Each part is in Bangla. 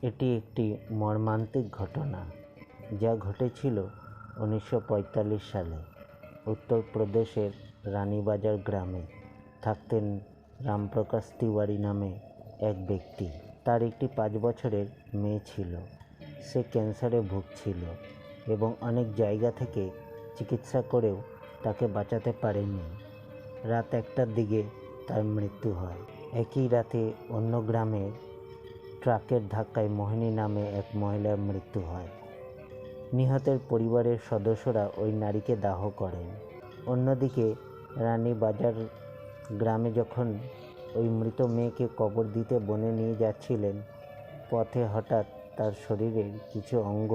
এটি একটি মর্মান্তিক ঘটনা যা ঘটেছিল 1945 সালে উত্তরপ্রদেশের রানীবাজার গ্রামে। থাকতেন রামপ্রকাশ তিওয়ারি নামে এক ব্যক্তি। তার একটি 5 বছরের মেয়ে ছিল। সে ক্যান্সারে ভুগছিল এবং অনেক জায়গা থেকে চিকিৎসা করেও তাকে বাঁচাতে পারেনি। রাত 1টার দিকে তার মৃত্যু হয়। একই রাতে অন্য গ্রামের ট্রাকের ধাক্কায় মোহিনী নামে এক মহিলার মৃত্যু হয়। নিহতের পরিবারের সদস্যরা ওই নারীকে দাহ করেন। অন্যদিকে রানীবাজার গ্রামে যখন ওই মৃত মেয়েকে কবর দিতে বনে নিয়ে যাচ্ছিলেন, পথে হঠাৎ তার শরীরের কিছু অঙ্গ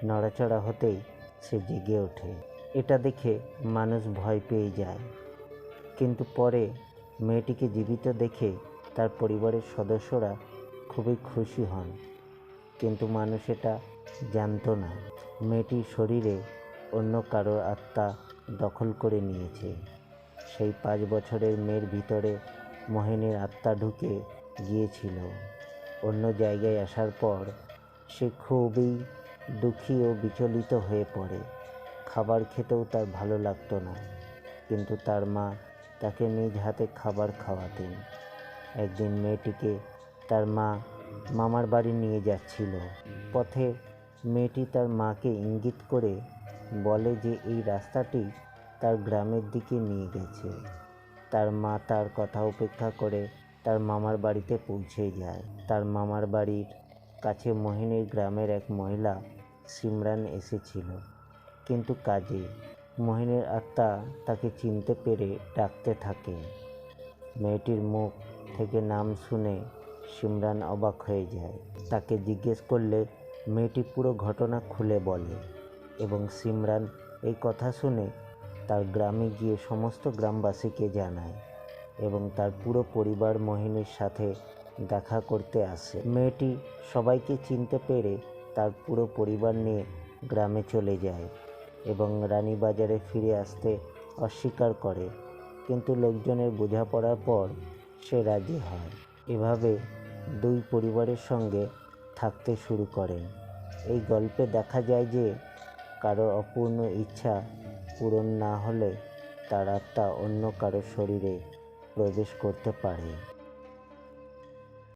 নড়াচড়া হতেই সে জেগে ওঠে। এটা দেখে মানুষ ভয় পেয়ে যায়, কিন্তু পরে মেয়েটিকে জীবিত দেখে তার পরিবারের সদস্যরা খুবই খুশি হন। কিন্তু মানুষ এটা জানতো না, মেয়েটির শরীরে অন্য কারোর আত্মা দখল করে নিয়েছে। সেই 5 বছরের মেয়ের ভিতরে মোহিনীর আত্মা ঢুকে গিয়েছিল। অন্য জায়গায় আসার পর সে খুবই দুঃখী ও বিচলিত হয়ে পড়ে। খাবার খেতেও তার ভালো লাগতো না, কিন্তু তার মা তাকে নিজ হাতে খাবার খাওয়াতেন। একদিন মেয়েটিকে তার মা মামার বাড়ি নিয়ে যাচ্ছিল। পথে মেয়েটি তার মাকে ইঙ্গিত করে বলে যে এই রাস্তাটি তার গ্রামের দিকে নিয়ে গেছে। তার মা তার কথা উপেক্ষা করে তার মামার বাড়িতে পৌঁছে যায়। তার মামার বাড়ির কাছে মোহিনীর গ্রামের এক মহিলা সিমরান এসেছিল, কিন্তু কাজে। মোহিনীর আত্মা তাকে চিনতে পেরে ডাকতে থাকে। মেয়েটির মুখ থেকে নাম শুনে সিমরান অবাক হয়ে যায়। তাকে জিজ্ঞেস করলে মেয়েটি পুরো ঘটনা খুলে বলে এবং সিমরান এই কথা শুনে তার গ্রামে গিয়ে সমস্ত গ্রামবাসীকে জানায় এবং তার পুরো পরিবার মোহিনীর সাথে দেখা করতে আসে। মেয়েটি সবাইকে চিনতে পেরে তার পুরো পরিবার নিয়ে গ্রামে চলে যায় এবং রানীবাজারে ফিরে আসতে অস্বীকার করে, কিন্তু লোকজনের বোঝাপড়ার পর সে রাজি হয়। এভাবে 2 পরিবারের সঙ্গে থাকতে শুরু করেন। এই গল্পে দেখা যায় যে কারো অপূর্ণ ইচ্ছা পূরণ না হলে তার আত্মা অন্য কারো শরীরে প্রবেশ করতে পারে।